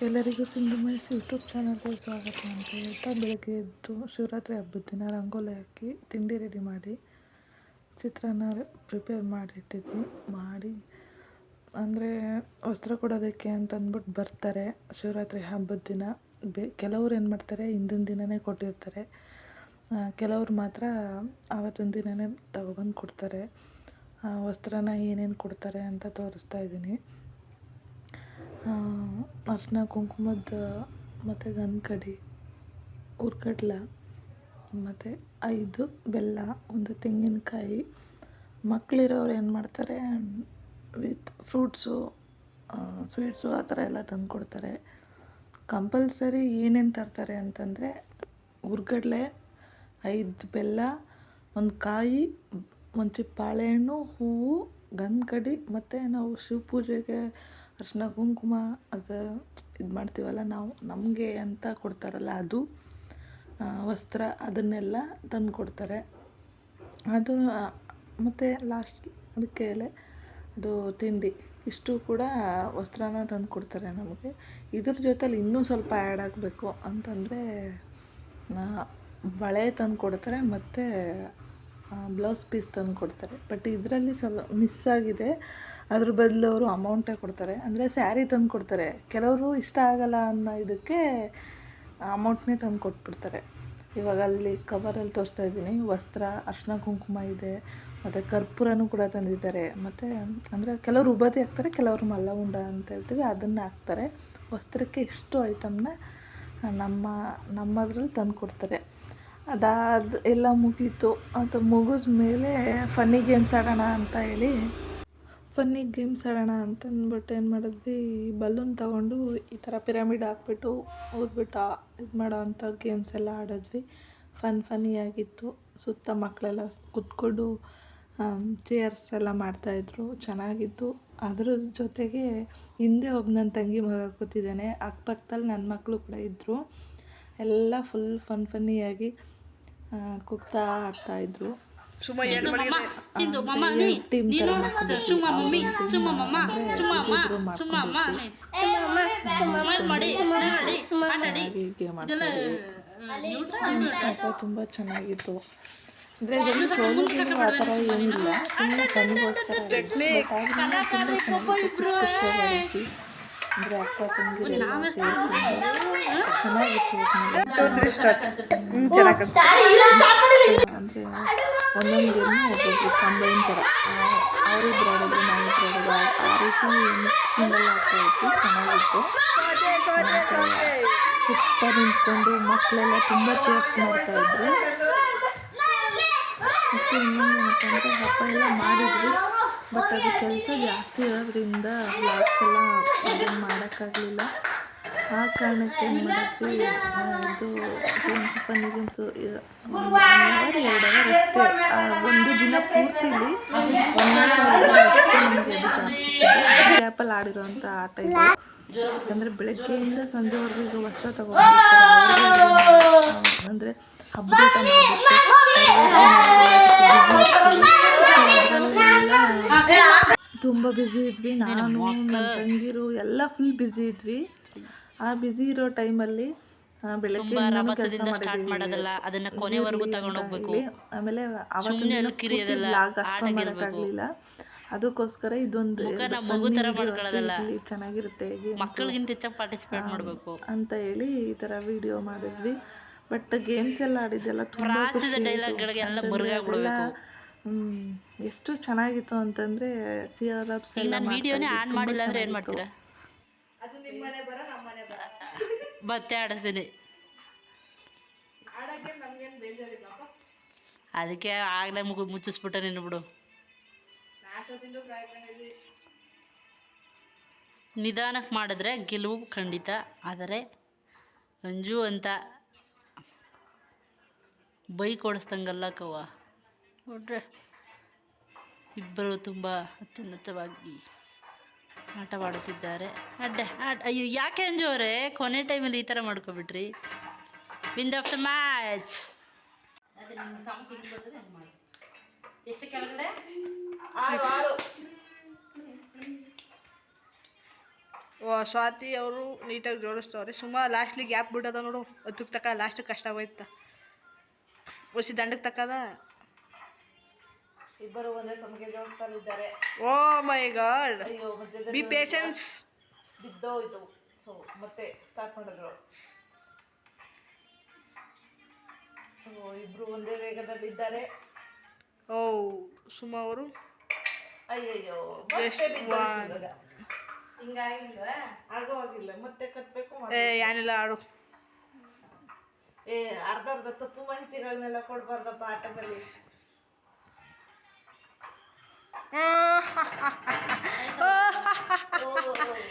ಎಲ್ಲರಿಗೂ Sindhu mice YouTube ಚಾನಲ್ಗೆ ಸ್ವಾಗತ ಅಂತ ಹೇಳ್ತಾ, ಬೆಳಗ್ಗೆ ಎದ್ದು ಶಿವರಾತ್ರಿ ಹಬ್ಬದ ದಿನ ರಂಗೋಲಿ ಹಾಕಿ ತಿಂಡಿ ರೆಡಿ ಮಾಡಿ ಚಿತ್ರಾನ್ನ ಪ್ರಿಪೇರ್ ಮಾಡಿಟ್ಟಿದ್ವಿ. ಅಂದರೆ ವಸ್ತ್ರ ಕೊಡೋದಕ್ಕೆ ಅಂತ ಅಂದ್ಬಿಟ್ಟು ಬರ್ತಾರೆ ಶಿವರಾತ್ರಿ ಹಬ್ಬದ ದಿನ. ಕೆಲವ್ರು ಏನು ಮಾಡ್ತಾರೆ, ಹಿಂದಿನ ದಿನವೇ ಕೊಟ್ಟಿರ್ತಾರೆ. ಕೆಲವ್ರು ಮಾತ್ರ ಆವತ್ತಿನ ದಿನವೇ ತಗೊಬಂದು ಕೊಡ್ತಾರೆ. ವಸ್ತ್ರನ ಏನೇನು ಕೊಡ್ತಾರೆ ಅಂತ ತೋರಿಸ್ತಾ ಇದ್ದೀನಿ. ಅರಿಶಿನ ಕುಂಕುಮದ ಮತ್ತು ಗಂಧಕಡ್ಡಿ, ಹುರ್ಗಡ್ಲ ಮತ್ತು 5 ಬೆಲ್ಲ, 1 ತೆಂಗಿನಕಾಯಿ. ಮಕ್ಕಳಿರೋರು ಏನು ಮಾಡ್ತಾರೆ, ವಿತ್ ಫ್ರೂಟ್ಸು, ಸ್ವೀಟ್ಸು ಆ ಥರ ಎಲ್ಲ ತಂದು ಕೊಡ್ತಾರೆ. ಕಂಪಲ್ಸರಿ ಏನೇನು ತರ್ತಾರೆ ಅಂತಂದರೆ ಹುರ್ಗಡ್ಲೆ, 5 ಬೆಲ್ಲ, 1 ಕಾಯಿ, 1 ಚಿಪ್ಪು ಬಾಳೆಹಣ್ಣು, ಹೂವು, ಗಂಧಕಡ್ಡಿ ಮತ್ತು ನಾವು ಶಿವ ಪೂಜೆಗೆ ಅರಿಶಿನ ಕುಂಕುಮ ಅದು ಇದು ಮಾಡ್ತೀವಲ್ಲ ನಾವು, ನಮಗೆ ಅಂತ ಕೊಡ್ತಾರಲ್ಲ ಅದು, ವಸ್ತ್ರ, ಅದನ್ನೆಲ್ಲ ತಂದು ಕೊಡ್ತಾರೆ. ಅದು ಮತ್ತು ಲಾಸ್ಟ್ ಅದಕ್ಕೆ ಎಲೆ, ಅದು ತಿಂಡಿ, ಇಷ್ಟು ಕೂಡ ವಸ್ತ್ರನ ತಂದು ಕೊಡ್ತಾರೆ ನಮಗೆ. ಇದ್ರ ಜೊತೆಲಿ ಇನ್ನೂ ಸ್ವಲ್ಪ ಆ್ಯಡ್ ಆಗಬೇಕು ಅಂತಂದರೆ ಬಳೆ ತಂದು ಕೊಡ್ತಾರೆ ಮತ್ತು ಬ್ಲೌಸ್ ಪೀಸ್ ತಂದು ಕೊಡ್ತಾರೆ. ಬಟ್ ಇದರಲ್ಲಿ ಮಿಸ್ ಆಗಿದೆ. ಅದ್ರ ಬದಲು ಅವರು ಅಮೌಂಟೇ ಕೊಡ್ತಾರೆ, ಅಂದರೆ ಸ್ಯಾರಿ ತಂದು ಕೊಡ್ತಾರೆ. ಕೆಲವರು ಇಷ್ಟ ಆಗಲ್ಲ ಅನ್ನೋ ಇದಕ್ಕೆ ಅಮೌಂಟ್ನೇ ತಂದು ಕೊಟ್ಬಿಡ್ತಾರೆ. ಇವಾಗ ಅಲ್ಲಿ ಕವರಲ್ಲಿ ತೋರಿಸ್ತಾ ಇದ್ದೀನಿ, ವಸ್ತ್ರ, ಅರಿಶಿನ ಕುಂಕುಮ ಇದೆ, ಮತ್ತು ಕರ್ಪೂರನೂ ಕೂಡ ತಂದಿದ್ದಾರೆ. ಮತ್ತು ಅಂದರೆ ಕೆಲವರು ಉಬಾದಿ ಹಾಕ್ತಾರೆ, ಕೆಲವರು ಮಲ್ಲ ಉಂಡ ಅಂತ ಹೇಳ್ತೀವಿ, ಅದನ್ನು ಹಾಕ್ತಾರೆ. ವಸ್ತ್ರಕ್ಕೆ ಇಷ್ಟು ಐಟಮ್ನ ನಮ್ಮದ್ರಲ್ಲಿ ತಂದು ಕೊಡ್ತಾರೆ. ಅದಾದ ಎಲ್ಲ ಮುಗೀತು. ಅದು ಮುಗಿದ ಮೇಲೆ ಫನ್ನಿ ಗೇಮ್ಸ್ ಆಡೋಣ ಅಂತ ಹೇಳಿ ಅಂತಂದ್ಬಿಟ್ಟು ಏನು ಮಾಡಿದ್ವಿ, ಬಲೂನ್ ತೊಗೊಂಡು ಈ ಥರ ಪಿರಮಿಡ್ ಹಾಕ್ಬಿಟ್ಟು ಊದ್ಬಿಟ್ಟು ಇದು ಮಾಡೋ ಅಂಥ ಗೇಮ್ಸ್ ಎಲ್ಲ ಆಡಿದ್ವಿ. ಫನ್ನಿಯಾಗಿತ್ತು. ಸುತ್ತ ಮಕ್ಕಳೆಲ್ಲ ಕೂತ್ಕೊಂಡು ಚೇರ್ಸ್ ಎಲ್ಲ ಮಾಡ್ತಾಯಿದ್ರು, ಚೆನ್ನಾಗಿತ್ತು. ಅದ್ರ ಜೊತೆಗೆ ಹಿಂದೆ ನನ್ನ ತಂಗಿ ಮಗ ಕೂತಿದ್ದಾನೆ, ಅಕ್ಕಪಕ್ಕದಲ್ಲಿ ನನ್ನ ಮಕ್ಕಳು ಕೂಡ ಇದ್ದರು. ಎಲ್ಲ ಫುಲ್ ಫನ್ನಿಯಾಗಿ ಕುಗ್ತಾ ಆಡ್ತಾಯಿದ್ರು. ತುಂಬ ಚೆನ್ನಾಗಿತ್ತು. ಅಂದರೆ ಇದರಲ್ಲಿ ಸೋಲು ಆ ಥರ ಏನಿಲ್ಲ, ಸುಮ್ಮನೆ ಫನ್ಗೋಸ್ಕರ ಅಂದರೆ ಅಕ್ಕ ತಂಗಿರೆಲ್ಲ ಚೆನ್ನಾಗಿತ್ತು. ಅಂದರೆ ಒಂದೊಂದು ಗೇಮು ಒಬ್ಬೊಬ್ರು ಕಂಬೈನ್ ಥರ, ಅವರಿಬ್ರು ಆಡೋದು, ನಾವಿಬ್ರು ಆಡೋದು, ಆ ರೀತಿ ಮಿಕ್ಸಿಂಗೆಲ್ಲ ಆಗ್ತಾಯಿತ್ತು. ಚೆನ್ನಾಗಿತ್ತು. ಮತ್ತು ಸುತ್ತ ನಿಂತ್ಕೊಂಡು ಮಕ್ಕಳೆಲ್ಲ ತುಂಬ ಚೇರ್ಸ್ ಮಾಡ್ತಾಯಿದ್ರು. ಮತ್ತು ಇನ್ನೊಂದು ಏನಪ್ಪ ಅಂದರೆ ಹಬ್ಬ ಎಲ್ಲ ಮಾಡಿದ್ವಿ, ಬಟ್ ಅದು ಕೆಲಸ ಜಾಸ್ತಿ ಇರೋದ್ರಿಂದ ವ್ಲಾಗ್ಸ್ ಎಲ್ಲ ಅದನ್ನು ಮಾಡೋಕ್ಕಾಗಲಿಲ್ಲ. ಆ ಕಾರಣಕ್ಕೆ ಏನು ಮಾಡಿದ್ವಿ, ಇದು games, funny games 1 hour 2 hour ಅಷ್ಟೇ. ಒಂದು ದಿನ ಪೂರ್ತಿಲಿ 1 ಅವರ್ ಅಷ್ಟೇ ನಮಗೆ ಅದು ಗ್ಯಾಪಲ್ಲಿ ಆಡಿರೋವಂಥ ಆಟ ಇದು. ಯಾಕಂದರೆ ಬೆಳಗ್ಗೆಯಿಂದ ಸಂಜೆವರೆಗೂ ಈಗ ವಸ್ತ್ರ ತಗೊಂಡಿರ್ತಾರೆ, ಅಂದರೆ ಹಬ್ಬದ ಊಟ ತುಂಬ ಬ್ಯುಸಿ ಇದ್ವಿ. ನಾನು, ನನ್ನ ತಂಗಿರು ಎಲ್ಲ ಫುಲ್ ಬ್ಯುಸಿ ಇದ್ವಿ. ಆ ಬ್ಯುಸಿ ಇರೋ ಟೈಮಲ್ಲಿ ಬೆಳಗ್ಗೆ ಆಮೇಲೆ ಅವತ್ತಿನ ವ್ಲಾಗ್ ಅಷ್ಟು ಮಾಡೋಕ್ಕಾಗಲಿಲ್ಲ. ಅದಕ್ಕೋಸ್ಕರ ಇದೊಂದು ಚೆನ್ನಾಗಿರುತ್ತೆ ಅಂತ ಹೇಳಿ ಈ ಥರ ವಿಡಿಯೋ ಮಾಡಿದ್ವಿ. ಬಟ್ ಗೇಮ್ಸ್ ಎಲ್ಲ ಆಡಿದ್ದೆಲ್ಲ ತುಂಬ ಎಷ್ಟು ಚೆನ್ನಾಗಿತ್ತು ಅಂತಂದರೆ ಚಿಯರ್-ಅಪ್ಸ್ ಎಲ್ಲ ಮತ್ತೆ ಆಡಿಸ್ತೀನಿ. ಅದಕ್ಕೆ ಆಗಲೇ ಮುಚ್ಚಿಸ್ಬಿಟ್ಟೆ ನೀನು ಬಿಡು. ನಿಧಾನಕ್ಕೆ ಮಾಡಿದ್ರೆ ಗೆಲುವು ಖಂಡಿತ. ಆದರೆ ಅಂಜು ಅಂತ ಬೈಕ್ ಓಡಿಸ್ದಂಗಲ್ಲ ಕವ್ವ ನೋಡ್ರೆ, ಇಬ್ಬರು ತುಂಬ ಅತ್ಯುನ್ನತವಾಗಿ ಆಟವಾಡುತ್ತಿದ್ದಾರೆ. ಅಯ್ಯೋ ಯಾಕೆ ಅಂಜು ಅವರೇ, ಕೊನೆ ಟೈಮಲ್ಲಿ ಈ ಥರ ಮಾಡ್ಕೊಬಿಟ್ರಿ. Win of the match. ಎಷ್ಟು ಕೆಳಗಡೆ 6 ಸ್ವಾತಿ ಅವರು ನೀಟಾಗಿ ಜೋಡಿಸ್ತವ್ರೆ. ಸುಮಾರು ಲಾಸ್ಟ್ಲಿ ಗ್ಯಾಪ್ ಬಿಟ್ಟದ ನೋಡು, ಹತ್ತಕ್ಕೆ ತಕ್ಕ ಲಾಸ್ಟ್ ಕಷ್ಟ ಆಗೋಯ್ತ. ಒಸಿ ದಂಡಕ್ಕೆ ತಕ್ಕದ. ಇಬ್ಬರು ಒಂದೇ ಸಮಕ್ಕೆ ಜೋಡಿಸ್ತಾರಿದ್ದಾರೆ. ಓ ಮೈ ಗಾಡ್, ಅಯ್ಯೋ ಬಿ ಪೇಷನ್ಸ್. ಬಿದ್ದೋಯ್ತು. ಸೊ ಮತ್ತೆ ಸ್ಟಾರ್ಟ್ ಮಾಡಿದ್ರು. ಇಬ್ರು ಒಂದೇ ವೇಗದಲ್ಲಿದ್ದಾರೆ. ಓ ಸುಮಾ ಅವರು ಅಯ್ಯಯ್ಯೋ ಆಗೋ ಆಗಿಲ್ಲ, ಮತ್ತೆ ಕಟ್ಬೇಕು. ಏನಿಲ್ಲ ಆಡು. ಅರ್ಧ ತಪ್ಪು ಮಾಹಿತಿಗಳನ್ನೆಲ್ಲ ಕೊಡ್ಬಾರ್ದಪ್ಪ ಆಟದಲ್ಲಿ.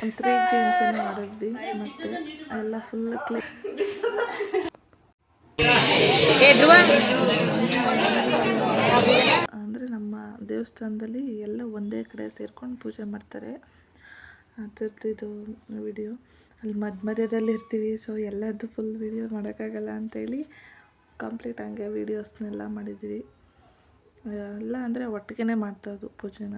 ಒಂದು 3 ಗೇಮ್ಸ್ ಏನೋ ಆಡಿದ್ವಿ, ಮತ್ತೆ ಎಲ್ಲ ಫುಲ್ ಅಂದರೆ ನಮ್ಮ ದೇವಸ್ಥಾನದಲ್ಲಿ ಎಲ್ಲ ಒಂದೇ ಕಡೆ ಸೇರ್ಕೊಂಡು ಪೂಜೆ ಮಾಡ್ತಾರೆ. ಅದ್ರದ್ದು ಇದು ವಿಡಿಯೋ ಅಲ್ಲಿ ಮಧ್ಯದಲ್ಲಿ ಇರ್ತೀವಿ. ಸೊ ಎಲ್ಲದ್ದು ಫುಲ್ ವಿಡಿಯೋ ಮಾಡೋಕ್ಕಾಗಲ್ಲ ಅಂತೇಳಿ ಕಂಪ್ಲೀಟ್ ಹಂಗೆ ವೀಡಿಯೋಸ್ನೆಲ್ಲ ಮಾಡಿದ್ವಿ. ಎಲ್ಲ ಅಂದರೆ ಒಟ್ಟಿಗೆ ಮಾಡ್ತಾಯಿದ್ದು ಪೂಜೆನ.